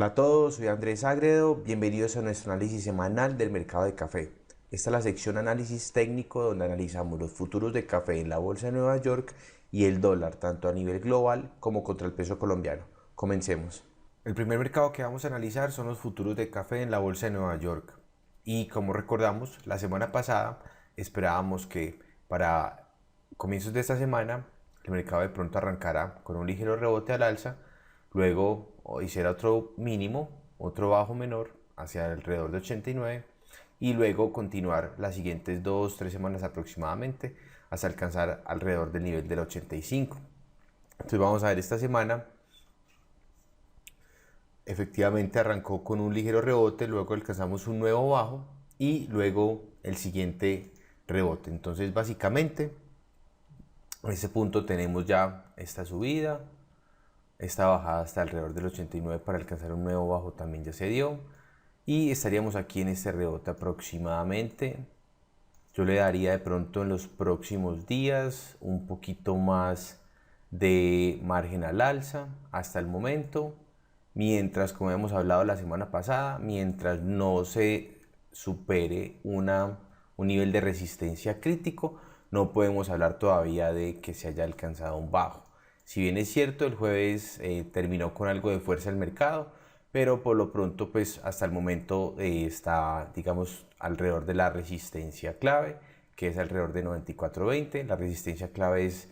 Hola a todos, soy Andrés Agredo, bienvenidos a nuestro análisis semanal del mercado de café. Esta es la sección análisis técnico donde analizamos los futuros de café en la bolsa de Nueva York y el dólar, tanto a nivel global como contra el peso colombiano. Comencemos. El primer mercado que vamos a analizar son los futuros de café en la bolsa de Nueva York. Y como recordamos, la semana pasada esperábamos que para comienzos de esta semana el mercado de pronto arrancara con un ligero rebote al alza, luego hiciera otro mínimo, otro bajo menor hacia alrededor de 89 y luego continuar las siguientes 2-3 semanas aproximadamente hasta alcanzar alrededor del nivel del 85. Entonces vamos a ver esta semana. Efectivamente arrancó con un ligero rebote, luego alcanzamos un nuevo bajo y luego el siguiente rebote. Entonces básicamente en este punto tenemos ya esta subida, esta bajada hasta alrededor del 89 para alcanzar un nuevo bajo también ya se dio y estaríamos aquí en este rebote aproximadamente. Yo le daría de pronto en los próximos días un poquito más de margen al alza hasta el momento, mientras, como hemos hablado la semana pasada, mientras no se supere un nivel de resistencia crítico, no podemos hablar todavía de que se haya alcanzado un bajo. Si bien es cierto, el jueves terminó con algo de fuerza el mercado, pero por lo pronto pues hasta el momento está, digamos, alrededor de la resistencia clave, que es alrededor de 94.20. La resistencia clave es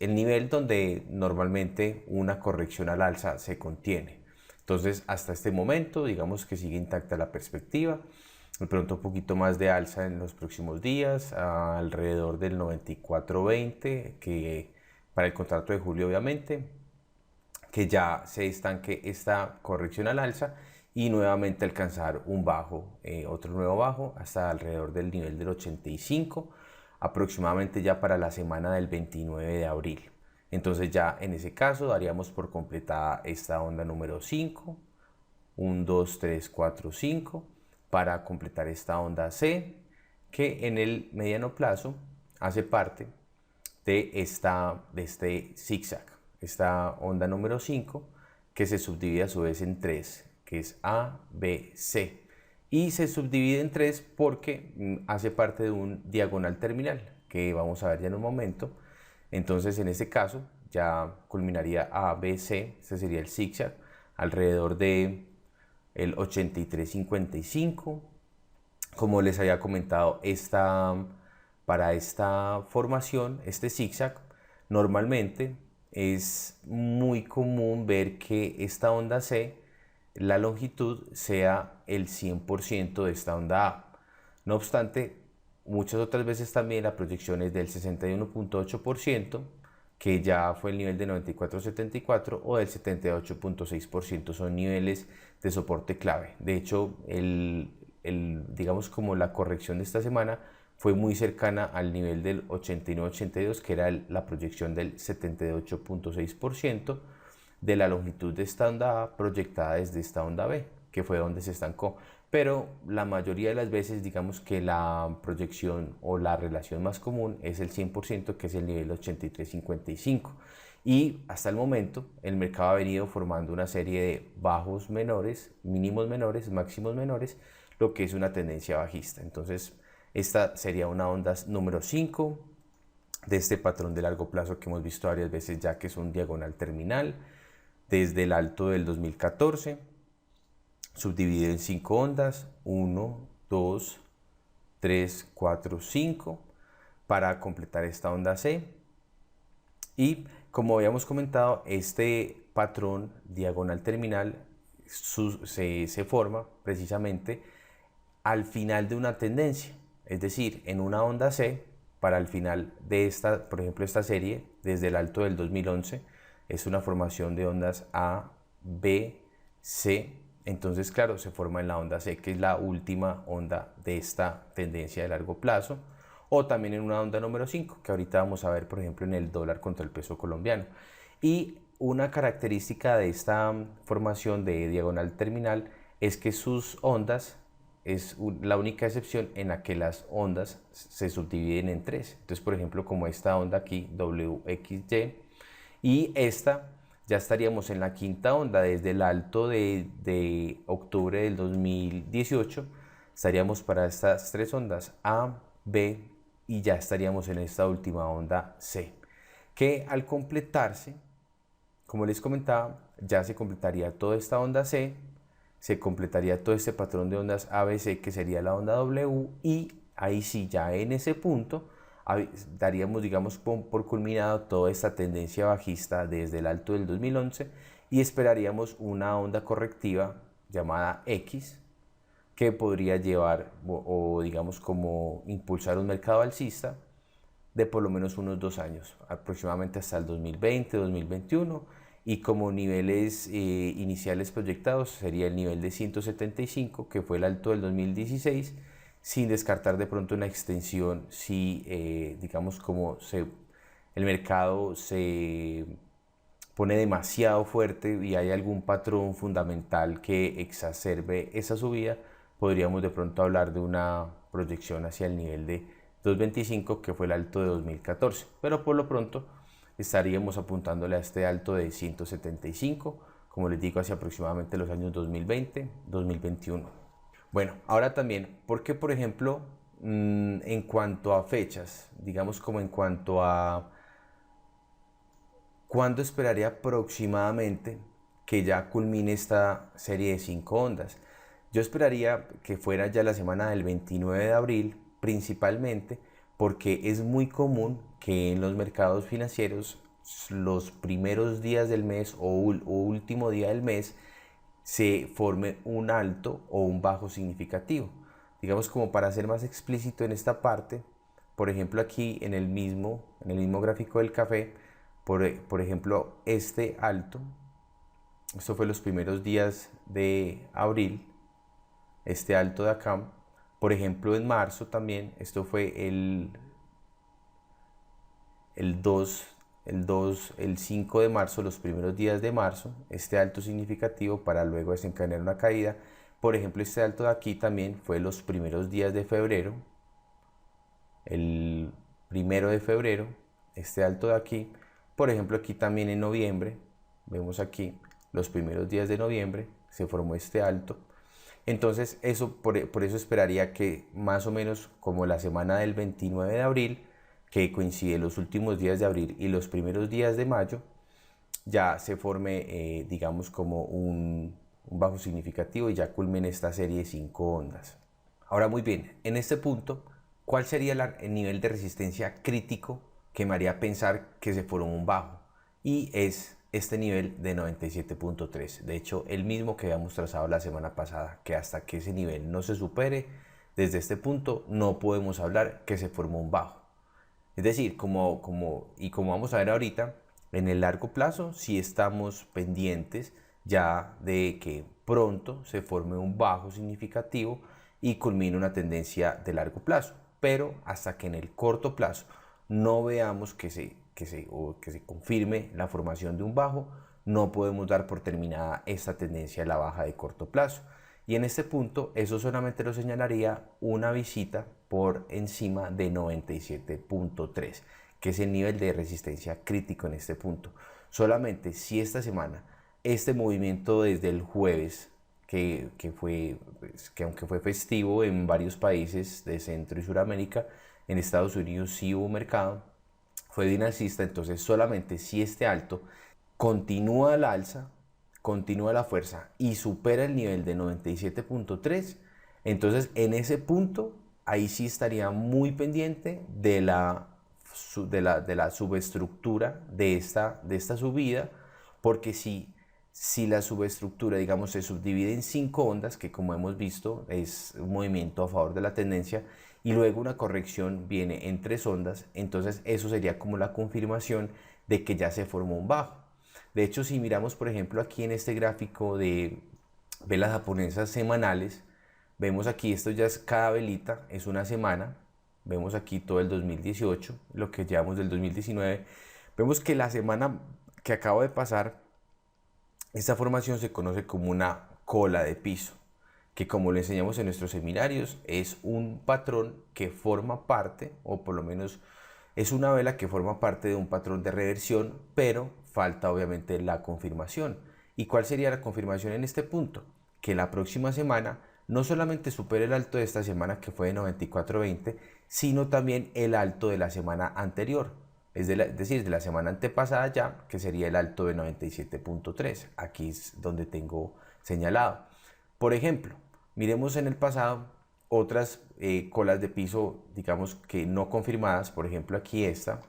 el nivel donde normalmente una corrección al alza se contiene. Entonces hasta este momento digamos que sigue intacta la perspectiva. De pronto un poquito más de alza en los próximos días, alrededor del 94.20, que para el contrato de julio obviamente, que ya se estanque esta corrección al alza y nuevamente alcanzar un bajo, otro nuevo bajo hasta alrededor del nivel del 85, aproximadamente ya para la semana del 29 de abril. Entonces ya en ese caso daríamos por completada esta onda número 5, 1, 2, 3, 4, 5, para completar esta onda C, que en el mediano plazo hace parte de este zigzag, esta onda número 5, que se subdivide a su vez en 3, que es A, B, C. Y se subdivide en 3 porque hace parte de un diagonal terminal, que vamos a ver ya en un momento. Entonces en este caso ya culminaría A, B, C, este sería el zigzag, alrededor de el 83.55. Como les había comentado, para esta formación, este zigzag, normalmente es muy común ver que esta onda C, la longitud sea el 100% de esta onda A. No obstante, muchas otras veces también la proyección es del 61.8%, que ya fue el nivel de 94.74, o del 78.6%, son niveles de soporte clave. De hecho, digamos como la corrección de esta semana fue muy cercana al nivel del 89.82, que era la proyección del 78.6% de la longitud de esta onda A proyectada desde esta onda B, que fue donde se estancó. Pero la mayoría de las veces digamos que la proyección o la relación más común es el 100%, que es el nivel 83.55. Y hasta el momento el mercado ha venido formando una serie de bajos menores, mínimos menores, máximos menores, lo que es una tendencia bajista. Entonces esta sería una onda número 5 de este patrón de largo plazo que hemos visto varias veces ya, que es un diagonal terminal desde el alto del 2014, subdividido en 5 ondas, 1, 2, 3, 4, 5, para completar esta onda C. Y como habíamos comentado, este patrón diagonal terminal se forma precisamente al final de una tendencia, es decir, en una onda C, para el final de esta, por ejemplo, esta serie, desde el alto del 2011, es una formación de ondas A, B, C. Entonces, claro, se forma en la onda C, que es la última onda de esta tendencia de largo plazo, o también en una onda número 5, que ahorita vamos a ver, por ejemplo, en el dólar contra el peso colombiano. Y una característica de esta formación de diagonal terminal es que sus ondas es la única excepción en la que las ondas se subdividen en 3. Entonces, por ejemplo, como esta onda aquí, WXY, y esta ya estaríamos en la quinta onda desde el alto de octubre del 2018, estaríamos para estas tres ondas A, B y ya estaríamos en esta última onda C, que al completarse, como les comentaba, ya se completaría toda esta onda C, se completaría todo este patrón de ondas ABC que sería la onda W, y ahí sí, ya en ese punto daríamos, digamos, por culminado toda esta tendencia bajista desde el alto del 2011 y esperaríamos una onda correctiva llamada X que podría llevar o digamos como impulsar un mercado alcista de por lo menos unos 2 años, aproximadamente hasta el 2020, 2021, y como niveles iniciales proyectados sería el nivel de 175, que fue el alto del 2016, sin descartar de pronto una extensión si, digamos, el mercado se pone demasiado fuerte y hay algún patrón fundamental que exacerbe esa subida, podríamos de pronto hablar de una proyección hacia el nivel de 225, que fue el alto de 2014, pero por lo pronto estaríamos apuntándole a este alto de 175, como les digo, hacia aproximadamente los años 2020, 2021. Bueno, ahora también, porque por ejemplo, en cuanto a fechas, digamos como en cuanto a cuándo esperaría aproximadamente que ya culmine esta serie de 5 ondas. Yo esperaría que fuera ya la semana del 29 de abril, principalmente porque es muy común que en los mercados financieros los primeros días del mes o último día del mes se forme un alto o un bajo significativo. Digamos, como para ser más explícito en esta parte, por ejemplo aquí en el mismo gráfico del café, por ejemplo este alto, esto fue los primeros días de abril, este alto de acá, por ejemplo en marzo también, esto fue el 5 de marzo, los primeros días de marzo, este alto significativo para luego desencadenar una caída. Por ejemplo, este alto de aquí también fue los primeros días de febrero, el 1 de febrero, este alto de aquí. Por ejemplo, aquí también en noviembre, vemos aquí los primeros días de noviembre, se formó este alto. Entonces, por eso esperaría que más o menos como la semana del 29 de abril, que coincide los últimos días de abril y los primeros días de mayo, ya se forme, digamos, como un bajo significativo y ya culmine esta serie de 5 ondas. Ahora, muy bien, en este punto, ¿cuál sería el nivel de resistencia crítico que me haría pensar que se formó un bajo? Y es este nivel de 97.3. De hecho, el mismo que habíamos trazado la semana pasada, que hasta que ese nivel no se supere, desde este punto no podemos hablar que se formó un bajo. Es decir, como vamos a ver ahorita, en el largo plazo sí estamos pendientes ya de que pronto se forme un bajo significativo y culmine una tendencia de largo plazo. Pero hasta que en el corto plazo no veamos que se confirme la formación de un bajo, no podemos dar por terminada esta tendencia a la baja de corto plazo. Y en este punto eso solamente lo señalaría una visita por encima de 97.3, que es el nivel de resistencia crítico en este punto. Solamente si esta semana, este movimiento desde el jueves, que aunque fue festivo en varios países de Centro y Suramérica, en Estados Unidos sí hubo mercado, fue bien alcista. Entonces solamente si este alto continúa al alza, continúa la fuerza y supera el nivel de 97.3, entonces en ese punto ahí sí estaría muy pendiente de la subestructura de esta subida, porque si la subestructura, digamos, se subdivide en 5 ondas, que como hemos visto es un movimiento a favor de la tendencia, y luego una corrección viene en 3 ondas, entonces eso sería como la confirmación de que ya se formó un bajo. De hecho, si miramos, por ejemplo, aquí en este gráfico de velas japonesas semanales, vemos aquí, esto ya es cada velita, es una semana. Vemos aquí todo el 2018, lo que llevamos del 2019. Vemos que la semana que acabo de pasar, esta formación se conoce como una cola de piso, que como lo enseñamos en nuestros seminarios, es un patrón que forma parte, o por lo menos Es una vela que forma parte de un patrón de reversión, pero falta obviamente la confirmación. ¿Y cuál sería la confirmación en este punto? Que la próxima semana no solamente supere el alto de esta semana, que fue de 94.20, sino también el alto de la semana anterior, es decir, de la semana antepasada ya, que sería el alto de 97.3. Aquí es donde tengo señalado. Por ejemplo, miremos en el pasado otras colas de piso, digamos que no confirmadas. Por ejemplo, aquí esta,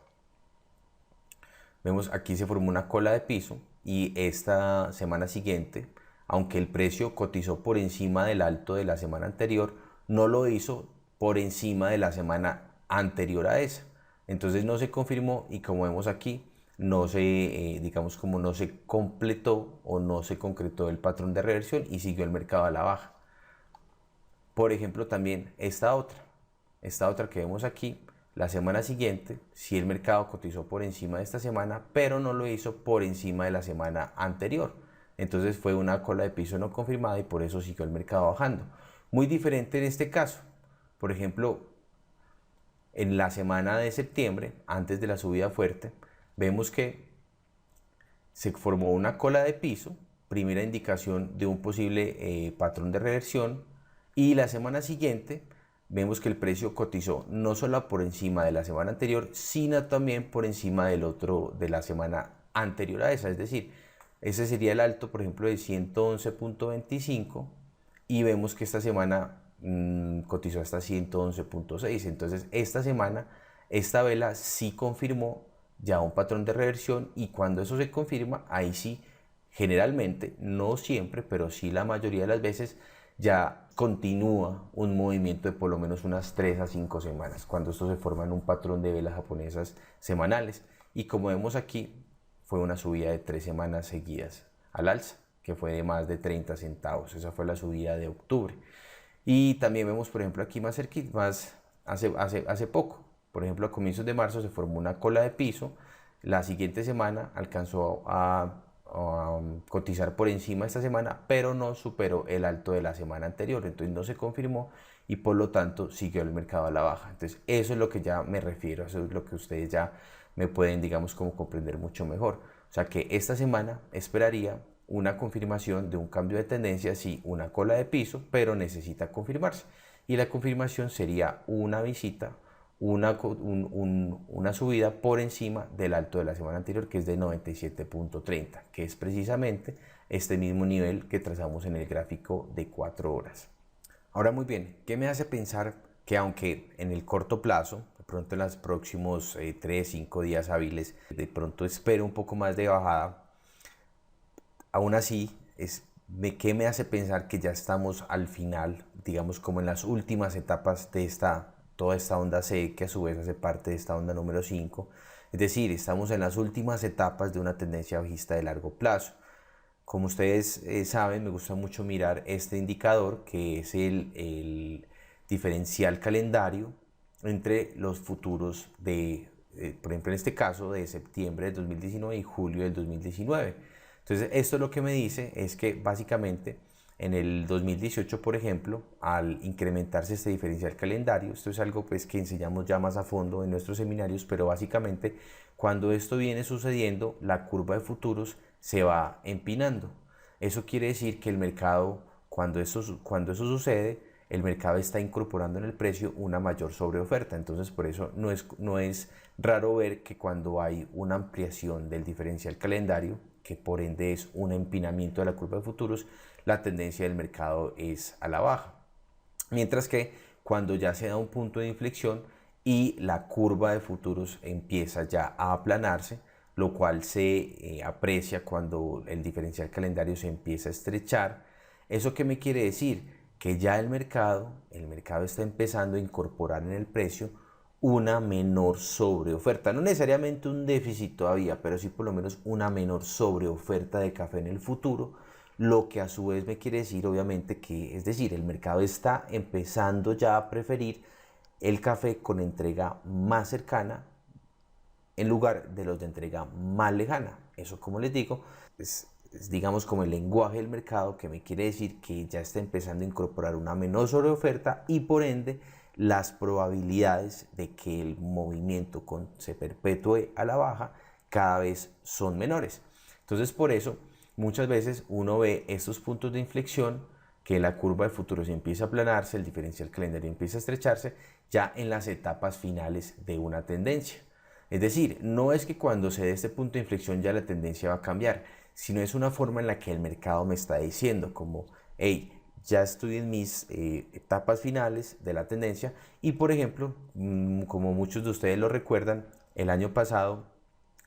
vemos aquí se formó una cola de piso, y esta semana siguiente, aunque el precio cotizó por encima del alto de la semana anterior, no lo hizo por encima de la semana anterior a esa. Entonces no se confirmó, y como vemos aquí, no se, digamos, como no se completó o no se concretó el patrón de reversión y siguió el mercado a la baja. Por ejemplo, también esta otra que vemos aquí, la semana siguiente, si el mercado cotizó por encima de esta semana, pero no lo hizo por encima de la semana anterior. Entonces fue una cola de piso no confirmada y por eso siguió el mercado bajando. Muy diferente en este caso. Por ejemplo, en la semana de septiembre, antes de la subida fuerte, vemos que se formó una cola de piso, primera indicación de un posible patrón de reversión, y la semana siguiente vemos que el precio cotizó no solo por encima de la semana anterior, sino también por encima del otro de la semana anterior a esa. Es decir, ese sería el alto, por ejemplo, de 111.25, y vemos que esta semana cotizó hasta 111.6. Entonces esta semana esta vela sí confirmó ya un patrón de reversión, y cuando eso se confirma, ahí sí, generalmente, no siempre, pero sí la mayoría de las veces, ya continúa un movimiento de por lo menos unas 3 a 5 semanas, cuando esto se forma en un patrón de velas japonesas semanales. Y como vemos aquí, fue una subida de 3 semanas seguidas al alza, que fue de más de 30 centavos. Esa fue la subida de octubre. Y también vemos, por ejemplo, aquí más cerquita, hace poco, por ejemplo, a comienzos de marzo se formó una cola de piso. La siguiente semana alcanzó a cotizar por encima esta semana, pero no superó el alto de la semana anterior. Entonces no se confirmó y por lo tanto siguió el mercado a la baja. Entonces eso es lo que ya me refiero, eso es lo que ustedes ya me pueden, digamos, como comprender mucho mejor. O sea que esta semana esperaría una confirmación de un cambio de tendencia, sí, una cola de piso, pero necesita confirmarse. Y la confirmación sería una visita, una subida por encima del alto de la semana anterior, que es de 97.30, que es precisamente este mismo nivel que trazamos en el gráfico de 4 horas. Ahora, muy bien, ¿qué me hace pensar que aunque en el corto plazo, de pronto en los próximos 3, 5 días hábiles, de pronto espero un poco más de bajada, aún así, ¿qué me hace pensar que ya estamos al final, digamos como en las últimas etapas de toda esta onda C, que a su vez hace parte de esta onda número 5? Es decir, estamos en las últimas etapas de una tendencia bajista de largo plazo. Como ustedes saben, me gusta mucho mirar este indicador, que es el diferencial calendario entre los futuros de, por ejemplo, en este caso, de septiembre del 2019 y julio del 2019. Entonces, esto lo que me dice es que básicamente en el 2018, por ejemplo, al incrementarse este diferencial calendario, esto es algo pues que enseñamos ya más a fondo en nuestros seminarios, pero básicamente cuando esto viene sucediendo, la curva de futuros se va empinando. Eso quiere decir que el mercado, cuando eso sucede, el mercado está incorporando en el precio una mayor sobreoferta. Entonces, por eso no es raro ver que cuando hay una ampliación del diferencial calendario, que por ende es un empinamiento de la curva de futuros, la tendencia del mercado es a la baja. Mientras que cuando ya se da un punto de inflexión y la curva de futuros empieza ya a aplanarse, lo cual se aprecia cuando el diferencial calendario se empieza a estrechar. ¿Eso qué me quiere decir? Que ya el mercado está empezando a incorporar en el precio una menor sobreoferta, no necesariamente un déficit todavía, pero sí por lo menos una menor sobreoferta de café en el futuro, lo que a su vez me quiere decir obviamente que, es decir, el mercado está empezando ya a preferir el café con entrega más cercana en lugar de los de entrega más lejana. Eso, como les digo, es digamos como el lenguaje del mercado, que me quiere decir que ya está empezando a incorporar una menor sobreoferta y por ende las probabilidades de que el movimiento se perpetúe a la baja cada vez son menores. Entonces, por eso muchas veces uno ve estos puntos de inflexión, que la curva del futuro se empieza a aplanarse, el diferencial calendario empieza a estrecharse ya en las etapas finales de una tendencia. Es decir, no es que cuando se dé este punto de inflexión ya la tendencia va a cambiar, sino es una forma en la que el mercado me está diciendo como, hey, ya estoy en mis etapas finales de la tendencia. Y por ejemplo, como muchos de ustedes lo recuerdan, el año pasado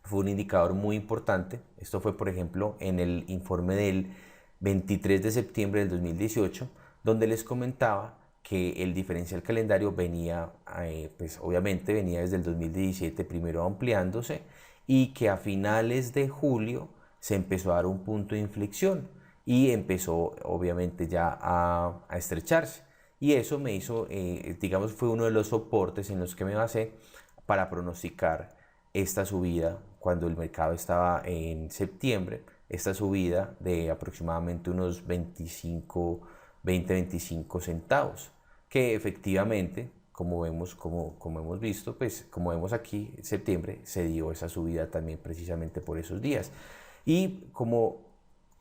fue un indicador muy importante. Esto fue, por ejemplo, en el informe del 23 de septiembre del 2018, donde les comentaba que el diferencial calendario venía, pues obviamente venía desde el 2017 primero ampliándose, y que a finales de julio se empezó a dar un punto de inflexión y empezó obviamente ya a estrecharse. Y eso me hizo, digamos, fue uno de los soportes en los que me basé para pronosticar esta subida cuando el mercado estaba en septiembre, esta subida de aproximadamente unos 20-25 centavos, que efectivamente, como hemos visto, pues como vemos aquí, en septiembre se dio esa subida también precisamente por esos días. Y como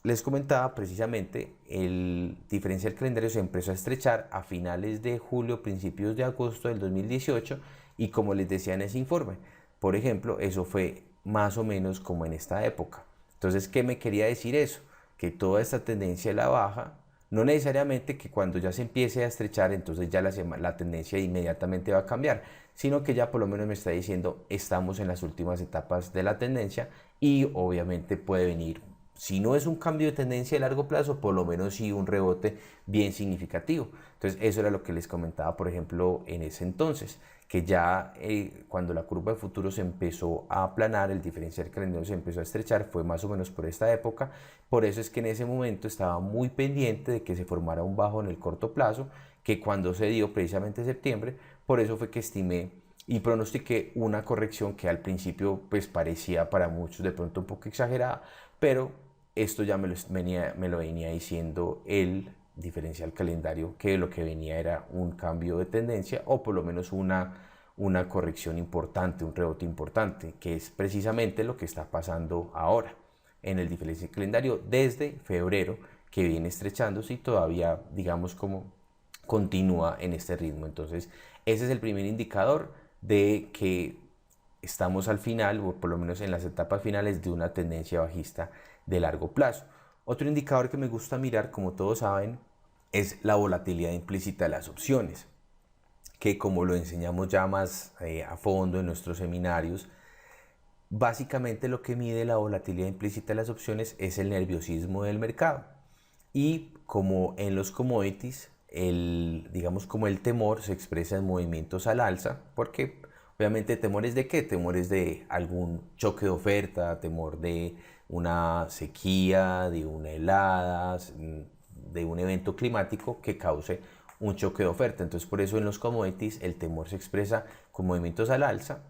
les comentaba, precisamente el diferencial calendario se empezó a estrechar a finales de julio, principios de agosto del 2018, y como les decía en ese informe, por ejemplo, eso fue más o menos como en esta época. Entonces, ¿qué me quería decir eso? Que toda esta tendencia a la baja, no necesariamente que cuando ya se empiece a estrechar, entonces ya la tendencia inmediatamente va a cambiar, sino que ya por lo menos me está diciendo, estamos en las últimas etapas de la tendencia, y obviamente puede venir, si no es un cambio de tendencia a largo plazo, por lo menos sí un rebote bien significativo. Entonces eso era lo que les comentaba, por ejemplo, en ese entonces, que ya cuando la curva de futuro se empezó a aplanar, el diferencial calendario se empezó a estrechar, fue más o menos por esta época. Por eso es que en ese momento estaba muy pendiente de que se formara un bajo en el corto plazo, que cuando se dio precisamente en septiembre, por eso fue que estimé y pronostiqué una corrección que al principio pues parecía para muchos de pronto un poco exagerada, pero esto ya me lo venía diciendo el diferencial calendario, que lo que venía era un cambio de tendencia, o por lo menos una corrección importante, un rebote importante, que es precisamente lo que está pasando ahora en el diferencial calendario desde febrero, que viene estrechándose y todavía, digamos, como continúa en este ritmo. Entonces ese es el primer indicador de que estamos al final, o por lo menos en las etapas finales, de una tendencia bajista de largo plazo. Otro indicador que me gusta mirar, como todos saben, es la volatilidad implícita de las opciones, que como lo enseñamos ya más a fondo en nuestros seminarios, básicamente lo que mide la volatilidad implícita de las opciones es el nerviosismo del mercado. Y como en los commodities, digamos como el temor se expresa en movimientos al alza, porque obviamente temores de qué, temores de algún choque de oferta, temor de una sequía, de una helada, de un evento climático que cause un choque de oferta. Entonces por eso en los commodities el temor se expresa con movimientos al alza,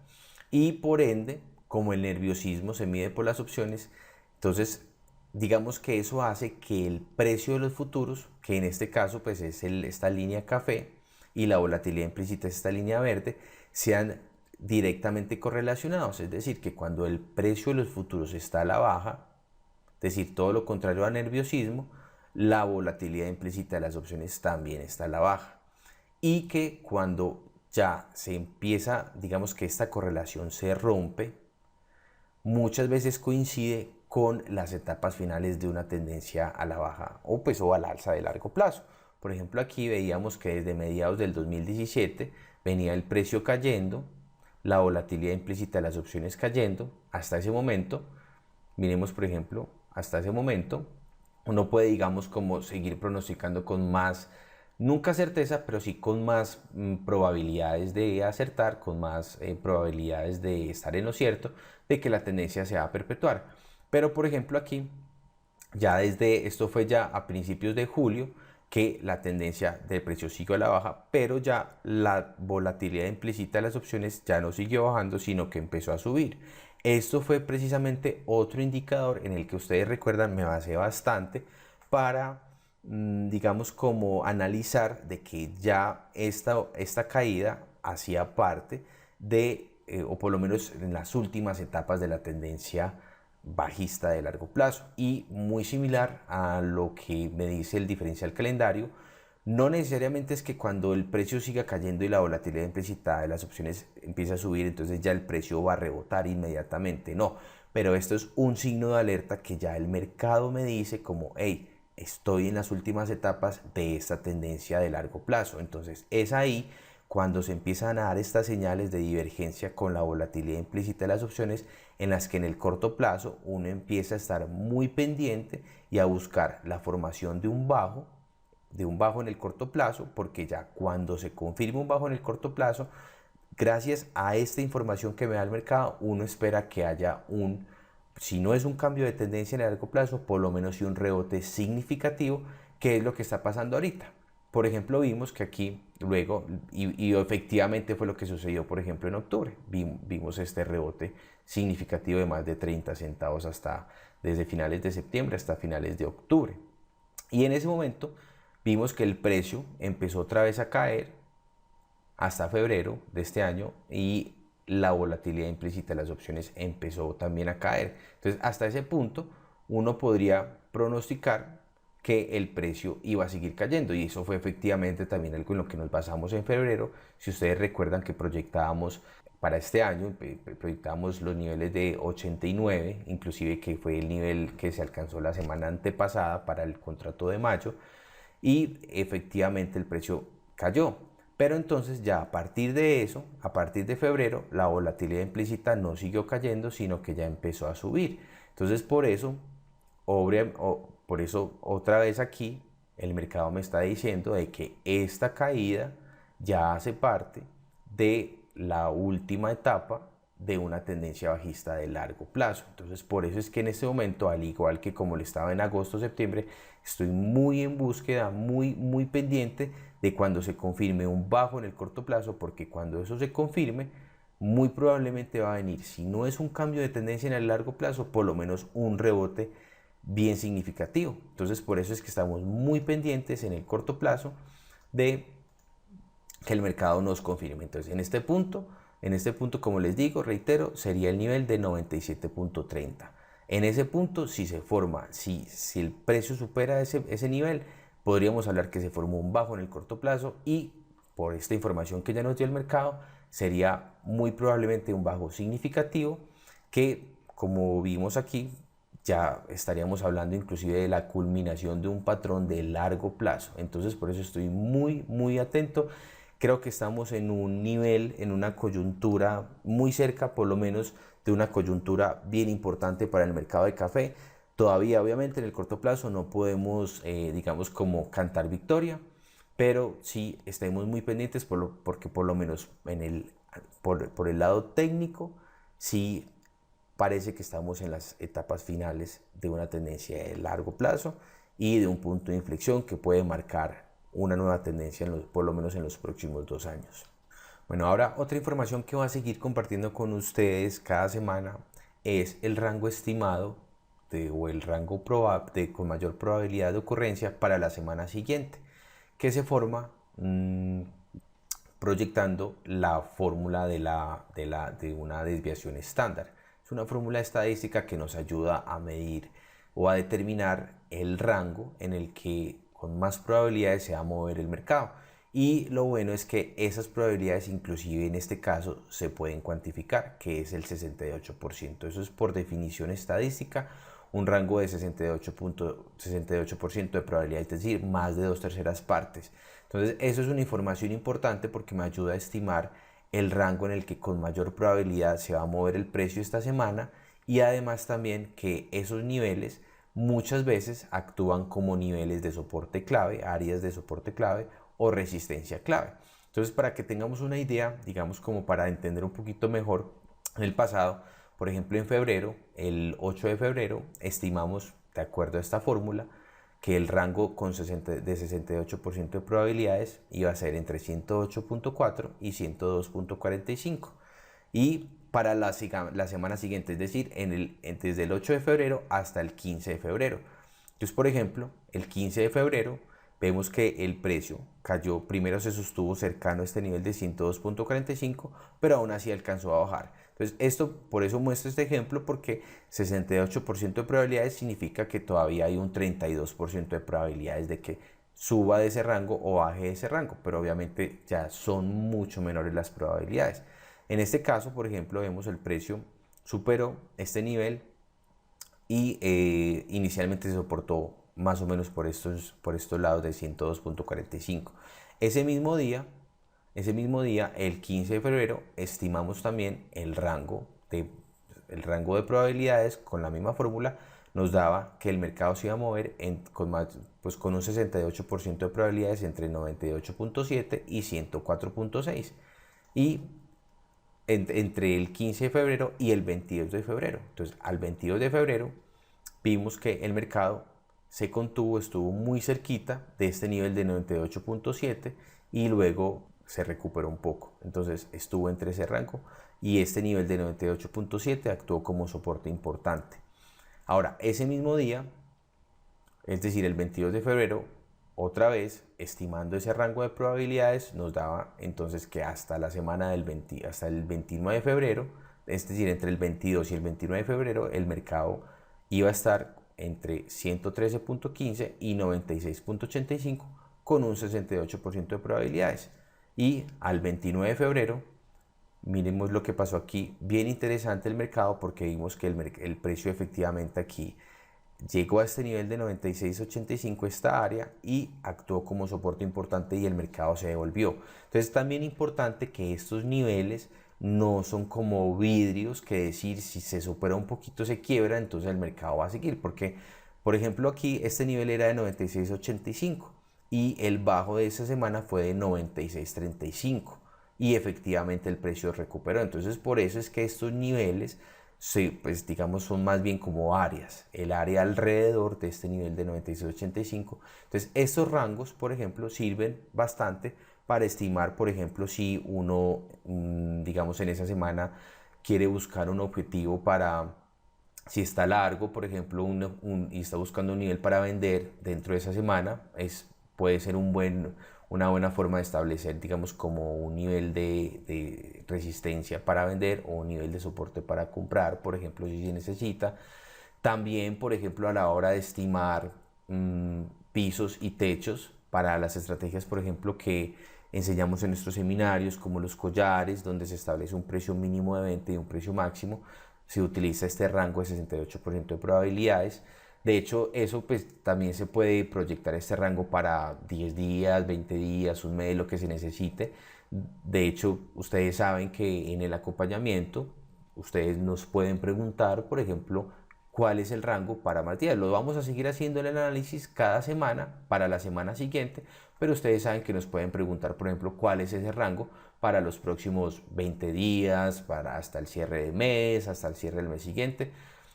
y por ende, como el nerviosismo se mide por las opciones, entonces digamos que eso hace que el precio de los futuros, que en este caso pues es esta línea café, y la volatilidad implícita es esta línea verde, sean directamente correlacionados. Es decir, que cuando el precio de los futuros está a la baja, es decir, todo lo contrario a nerviosismo, la volatilidad implícita de las opciones también está a la baja. Y que cuando ya se empieza, digamos que esta correlación se rompe, muchas veces coincide con las etapas finales de una tendencia a la baja o al alza de largo plazo. Por ejemplo, aquí veíamos que desde mediados del 2017 venía el precio cayendo, la volatilidad implícita de las opciones cayendo hasta ese momento. Miremos, por ejemplo, hasta ese momento uno puede, digamos, como seguir pronosticando con más, nunca certeza, pero sí con más probabilidades de acertar, con más probabilidades de estar en lo cierto, de que la tendencia se va a perpetuar. Pero por ejemplo aquí, ya esto fue ya a principios de julio, que la tendencia del precio siguió a la baja, pero ya la volatilidad implícita de las opciones ya no siguió bajando, sino que empezó a subir. Esto fue precisamente otro indicador en el que ustedes recuerdan me basé bastante para digamos, como analizar de que ya esta caída hacía parte de, o por lo menos en las últimas etapas de la tendencia bajista de largo plazo, y muy similar a lo que me dice el diferencial calendario. No necesariamente es que cuando el precio siga cayendo y la volatilidad implícita de las opciones empieza a subir, entonces ya el precio va a rebotar inmediatamente, no, pero esto es un signo de alerta que ya el mercado me dice como, hey, estoy en las últimas etapas de esta tendencia de largo plazo. Entonces es ahí cuando se empiezan a dar estas señales de divergencia con la volatilidad implícita de las opciones, en las que en el corto plazo uno empieza a estar muy pendiente y a buscar la formación de un bajo en el corto plazo, porque ya cuando se confirme un bajo en el corto plazo, gracias a esta información que me da el mercado, uno espera que haya un, si no es un cambio de tendencia en el largo plazo, por lo menos sí un rebote significativo, que es lo que está pasando ahorita. Por ejemplo, vimos que aquí luego, y efectivamente fue lo que sucedió, por ejemplo, en octubre, vimos este rebote significativo de más de 30 centavos hasta desde finales de septiembre hasta finales de octubre. Y en ese momento vimos que el precio empezó otra vez a caer hasta febrero de este año, y la volatilidad implícita de las opciones empezó también a caer. Entonces, hasta ese punto, uno podría pronosticar que el precio iba a seguir cayendo, y eso fue efectivamente también algo en lo que nos basamos en febrero. Si ustedes recuerdan que proyectábamos para este año, proyectábamos los niveles de 89, inclusive que fue el nivel que se alcanzó la semana antepasada para el contrato de mayo, y efectivamente el precio cayó. Pero entonces ya a partir de eso, a partir de febrero, la volatilidad implícita no siguió cayendo, sino que ya empezó a subir. Entonces por eso otra vez aquí el mercado me está diciendo de que esta caída ya hace parte de la última etapa de una tendencia bajista de largo plazo. Entonces por eso es que en este momento, al igual que como lo estaba en agosto, septiembre, estoy muy en búsqueda, muy pendiente de cuando se confirme un bajo en el corto plazo, porque cuando eso se confirme, muy probablemente va a venir, si no es un cambio de tendencia en el largo plazo, por lo menos un rebote bien significativo. Entonces por eso es que estamos muy pendientes en el corto plazo de que el mercado nos confirme. Entonces en este punto, como les digo, reitero, sería el nivel de 97.30. En ese punto, si se forma, si el precio supera ese nivel, podríamos hablar que se formó un bajo en el corto plazo, y por esta información que ya nos dio el mercado, sería muy probablemente un bajo significativo que, como vimos aquí, ya estaríamos hablando inclusive de la culminación de un patrón de largo plazo. Entonces por eso estoy muy atento. Creo que estamos en un nivel, en una coyuntura muy cerca, por lo menos, de una coyuntura bien importante para el mercado de café. Todavía, obviamente, en el corto plazo no podemos, digamos, como cantar victoria, pero sí estemos muy pendientes porque por lo menos por el lado técnico, sí parece que estamos en las etapas finales de una tendencia de largo plazo y de un punto de inflexión que puede marcar una nueva tendencia por lo menos en los próximos 2 años. Bueno, ahora otra información que voy a seguir compartiendo con ustedes cada semana es el rango estimado o el rango con mayor probabilidad de ocurrencia para la semana siguiente, que se forma proyectando la fórmula de una desviación estándar. Es una fórmula estadística que nos ayuda a medir o a determinar el rango en el que con más probabilidades se va a mover el mercado. Y lo bueno es que esas probabilidades, inclusive en este caso, se pueden cuantificar, que es el 68%. Eso es por definición estadística, un rango de 68% de probabilidad, es decir, más de 2/3 partes. Entonces, eso es una información importante porque me ayuda a estimar el rango en el que con mayor probabilidad se va a mover el precio esta semana, y además también que esos niveles muchas veces actúan como niveles de soporte clave, áreas de soporte clave o resistencia clave. Entonces, para que tengamos una idea, digamos, como para entender un poquito mejor, en el pasado, por ejemplo, en febrero, el 8 de febrero, estimamos, de acuerdo a esta fórmula, que el rango de 68% de probabilidades iba a ser entre 108.4 y 102.45. Y para la semana siguiente, es decir, desde el 8 de febrero hasta el 15 de febrero. Entonces, por ejemplo, el 15 de febrero vemos que el precio cayó, primero se sostuvo cercano a este nivel de 102.45, pero aún así alcanzó a bajar. Entonces, esto, por eso muestro este ejemplo, porque 68% de probabilidades significa que todavía hay un 32% de probabilidades de que suba de ese rango o baje de ese rango, pero obviamente ya son mucho menores las probabilidades. En este caso, por ejemplo, vemos el precio superó este nivel y inicialmente se soportó más o menos por estos lados de 102.45. Ese mismo día, el 15 de febrero, estimamos también el rango de probabilidades con la misma fórmula. Nos daba que el mercado se iba a mover con un 68% de probabilidades entre 98.7 y 104.6. Y entre el 15 de febrero y el 22 de febrero. Entonces, al 22 de febrero vimos que el mercado se contuvo, estuvo muy cerquita de este nivel de 98.7 y luego se recuperó un poco. Entonces, estuvo entre ese rango y este nivel de 98.7 actuó como soporte importante. Ahora, ese mismo día, es decir, el 22 de febrero, otra vez, estimando ese rango de probabilidades, nos daba entonces que hasta la semana hasta el 29 de febrero, es decir, entre el 22 y el 29 de febrero, el mercado iba a estar entre 113.15 y 96.85 con un 68% de probabilidades. Y al 29 de febrero, miremos lo que pasó aquí, bien interesante el mercado porque vimos que el precio efectivamente aquí llegó a este nivel de 96.85, esta área, y actuó como soporte importante y el mercado se devolvió. Entonces también importante que estos niveles no son como vidrios, que decir si se supera un poquito se quiebra, entonces el mercado va a seguir, porque por ejemplo aquí este nivel era de 96.85 y el bajo de esa semana fue de 96.35 y efectivamente el precio recuperó. Entonces por eso es que estos niveles, sí, pues digamos son más bien como áreas, el área alrededor de este nivel de 96.85. Entonces estos rangos, por ejemplo, sirven bastante para estimar, por ejemplo, si uno, digamos, en esa semana quiere buscar un objetivo para, si está largo, por ejemplo, y está buscando un nivel para vender dentro de esa semana, puede ser una buena forma de establecer, digamos, como un nivel de resistencia para vender o un nivel de soporte para comprar, por ejemplo, si se necesita. También, por ejemplo, a la hora de estimar pisos y techos para las estrategias, por ejemplo, que enseñamos en nuestros seminarios, como los collares, donde se establece un precio mínimo de venta y un precio máximo, se utiliza este rango de 68% de probabilidades. De hecho, eso pues también se puede proyectar este rango para 10 días, 20 días, un mes, lo que se necesite. De hecho, ustedes saben que en el acompañamiento, ustedes nos pueden preguntar, por ejemplo, cuál es el rango para más días. Lo vamos a seguir haciendo el análisis cada semana para la semana siguiente, pero ustedes saben que nos pueden preguntar, por ejemplo, cuál es ese rango para los próximos 20 días, para hasta el cierre de mes, hasta el cierre del mes siguiente,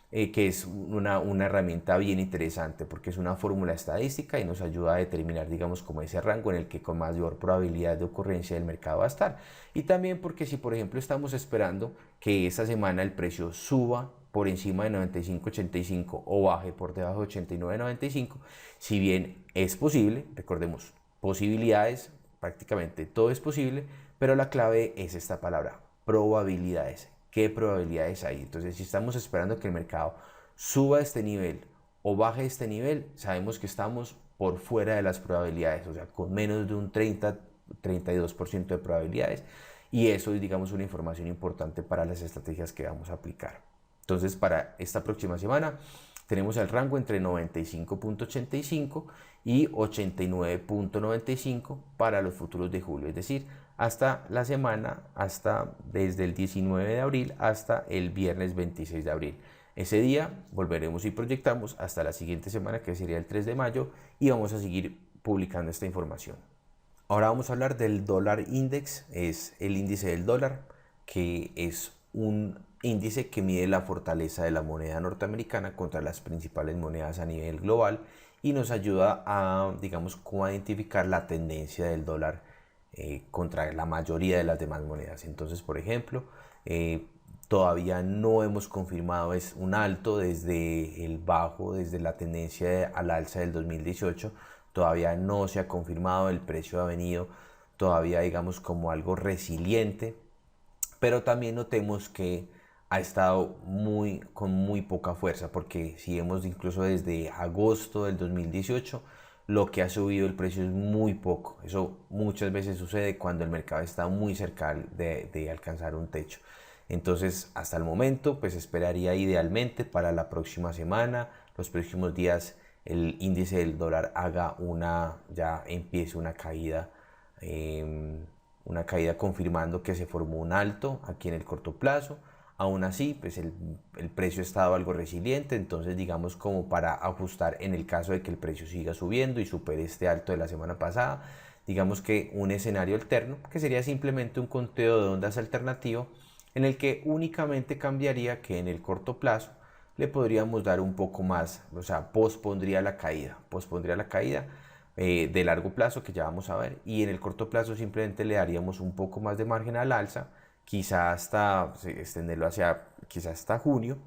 que es una herramienta bien interesante porque es una fórmula estadística y nos ayuda a determinar, digamos, como ese rango en el que con mayor probabilidad de ocurrencia del mercado va a estar. Y también porque si, por ejemplo, estamos esperando que esta semana el precio suba por encima de 95.85 o baje por debajo de 89.95, si bien es posible, recordemos, posibilidades, prácticamente todo es posible, pero la clave es esta palabra, probabilidades. ¿Qué probabilidades hay? Entonces, si estamos esperando que el mercado suba a este nivel o baje a este nivel, sabemos que estamos por fuera de las probabilidades, o sea, con menos de un 32% de probabilidades, y eso es, digamos, una información importante para las estrategias que vamos a aplicar. Entonces, para esta próxima semana tenemos el rango entre 95.85 y 89.95 para los futuros de julio, es decir, hasta la semana, desde el 19 de abril hasta el viernes 26 de abril. Ese día volveremos y proyectamos hasta la siguiente semana, que sería el 3 de mayo, y vamos a seguir publicando esta información. Ahora vamos a hablar del dólar index, es el índice del dólar, que es un índice que mide la fortaleza de la moneda norteamericana contra las principales monedas a nivel global y nos ayuda a, digamos, como a identificar la tendencia del dólar contra la mayoría de las demás monedas. Entonces, por ejemplo, todavía no hemos confirmado es un alto desde el bajo, desde la tendencia al alza del 2018, todavía no se ha confirmado, el precio ha venido todavía digamos como algo resiliente, pero también notemos que ha estado con muy poca fuerza, porque si vemos incluso desde agosto del 2018, lo que ha subido el precio es muy poco. Eso muchas veces sucede cuando el mercado está muy cerca de alcanzar un techo. Entonces, hasta el momento, pues esperaría idealmente para la próxima semana, los próximos días, el índice del dólar ya empiece una caída confirmando que se formó un alto aquí en el corto plazo. Aún así, pues el precio ha estado algo resiliente, entonces digamos como para ajustar en el caso de que el precio siga subiendo y supere este alto de la semana pasada, digamos que un escenario alterno, que sería simplemente un conteo de ondas alternativo, en el que únicamente cambiaría que en el corto plazo le podríamos dar un poco más, o sea, pospondría la caída de largo plazo que ya vamos a ver, y en el corto plazo simplemente le daríamos un poco más de margen al alza, quizá hasta extenderlo hacia quizá hasta junio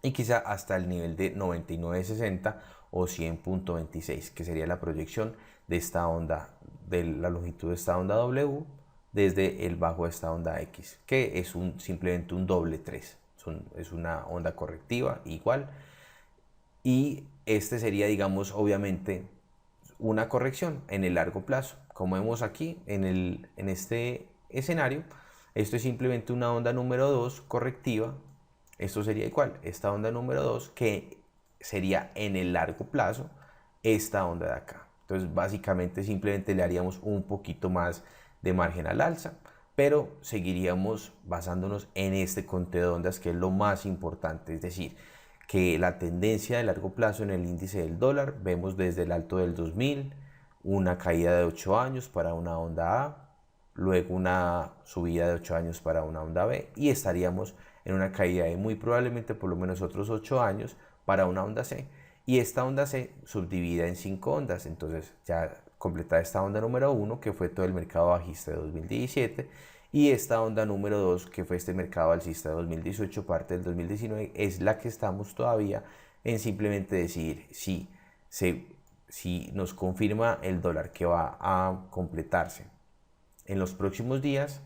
y quizá hasta el nivel de 99.60 o 100.26, que sería la proyección de esta onda, de la longitud de esta onda W desde el bajo de esta onda X, que es simplemente un doble 3, es una onda correctiva igual, y este sería digamos obviamente una corrección en el largo plazo. Como vemos aquí en este escenario, esto es simplemente una onda número 2 correctiva. Esto sería igual, esta onda número 2 que sería en el largo plazo esta onda de acá. Entonces básicamente simplemente le haríamos un poquito más de margen al alza, pero seguiríamos basándonos en este conteo de ondas, que es lo más importante, es decir, que la tendencia de largo plazo en el índice del dólar, vemos desde el alto del 2000, una caída de 8 años para una onda A, luego una subida de 8 años para una onda B, y estaríamos en una caída de muy probablemente por lo menos otros 8 años para una onda C, y esta onda C subdivida en 5 ondas. Entonces ya completa esta onda número 1, que fue todo el mercado bajista de 2017, y esta onda número 2, que fue este mercado alcista de 2018, parte del 2019, es la que estamos todavía en simplemente decidir si nos confirma el dólar que va a completarse en los próximos días,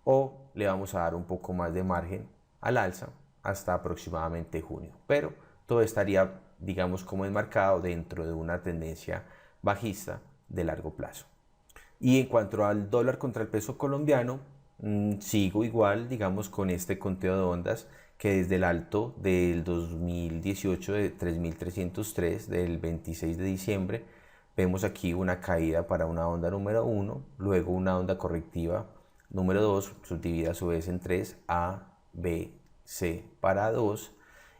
o le vamos a dar un poco más de margen al alza hasta aproximadamente junio. Pero todo estaría, digamos, como enmarcado dentro de una tendencia bajista de largo plazo. Y en cuanto al dólar contra el peso colombiano, sigo igual, digamos, con este conteo de ondas, que desde el alto del 2018 de 3.303 del 26 de diciembre, vemos aquí una caída para una onda número 1, luego una onda correctiva número 2, subdividida a su vez en 3, A, B, C para 2,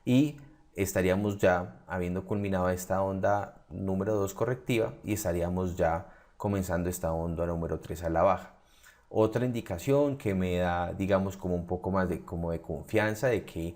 y estaríamos ya habiendo culminado esta onda número 2 correctiva, y estaríamos ya comenzando esta onda número 3 a la baja. Otra indicación que me da, digamos, como un poco más de confianza de que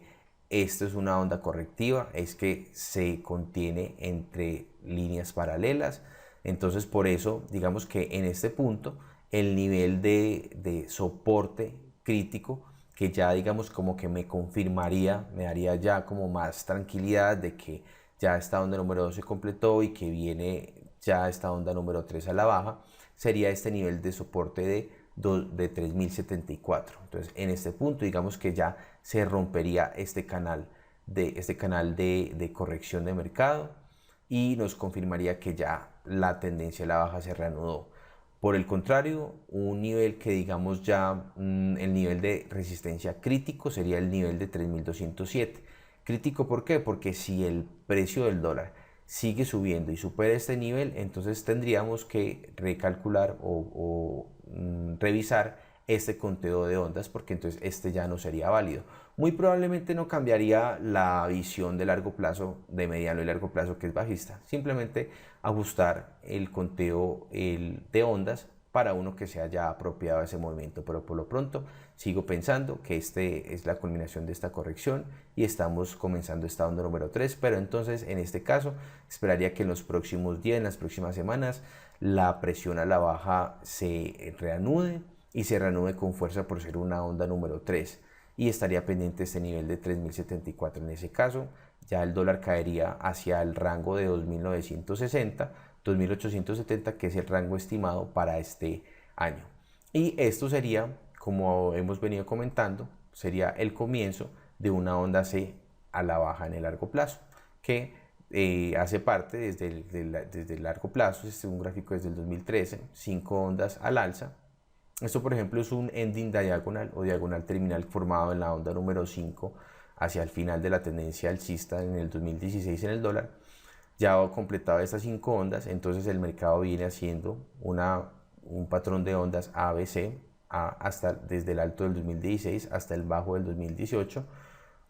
esto es una onda correctiva, es que se contiene entre líneas paralelas. Entonces, por eso, digamos que en este punto, el nivel de soporte crítico, que ya digamos como que me confirmaría, me daría ya como más tranquilidad de que ya esta onda número 2 se completó y que viene ya esta onda número 3 a la baja, sería este nivel de soporte de 3074. Entonces en este punto digamos que ya se rompería este canal de corrección de mercado, y nos confirmaría que ya la tendencia a la baja se reanudó. Por el contrario, un nivel que digamos ya el nivel de resistencia crítico sería el nivel de 3207. Crítico, ¿por qué? Porque si el precio del dólar sigue subiendo y supera este nivel, entonces tendríamos que recalcular o revisar este conteo de ondas, porque entonces este ya no sería válido. Muy probablemente no cambiaría la visión de largo plazo, de mediano y largo plazo, que es bajista. Simplemente ajustar el conteo de ondas para uno que sea ya apropiado a ese movimiento. Pero por lo pronto sigo pensando que este es la culminación de esta corrección y estamos comenzando esta onda número 3. Pero entonces en este caso esperaría que en los próximos días, en las próximas semanas, la presión a la baja se reanude, y se reanude con fuerza por ser una onda número 3. y estaría pendiente este nivel de 3.074. En ese caso, ya el dólar caería hacia el rango de 2.960, 2.870, que es el rango estimado para este año. Y esto sería, como hemos venido comentando, sería el comienzo de una onda C a la baja en el largo plazo, que hace parte desde el largo plazo. Este es un gráfico desde el 2013, 5 ondas al alza. Esto, por ejemplo, es un ending diagonal o diagonal terminal formado en la onda número 5 hacia el final de la tendencia alcista en el 2016 en el dólar. Ya ha completado estas 5 ondas, entonces el mercado viene haciendo un patrón de ondas ABC hasta desde el alto del 2016 hasta el bajo del 2018,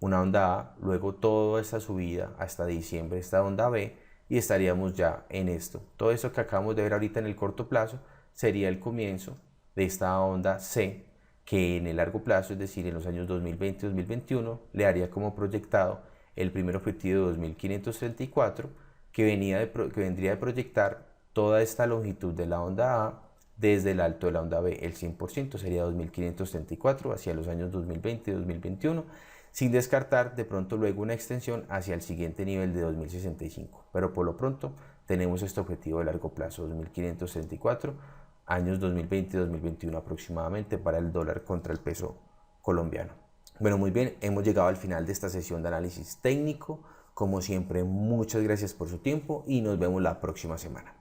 una onda A, luego toda esta subida hasta diciembre, esta onda B, y estaríamos ya en esto. Todo esto que acabamos de ver ahorita en el corto plazo sería el comienzo de esta onda C, que en el largo plazo, es decir, en los años 2020-2021, le haría como proyectado el primer objetivo de 2.534, que vendría de proyectar toda esta longitud de la onda A desde el alto de la onda B, el 100%, sería 2.534 hacia los años 2020-2021, sin descartar de pronto luego una extensión hacia el siguiente nivel de 2065. Pero por lo pronto tenemos este objetivo de largo plazo, 2.534, años 2020-2021 aproximadamente, para el dólar contra el peso colombiano. Bueno, muy bien, hemos llegado al final de esta sesión de análisis técnico. Como siempre, muchas gracias por su tiempo y nos vemos la próxima semana.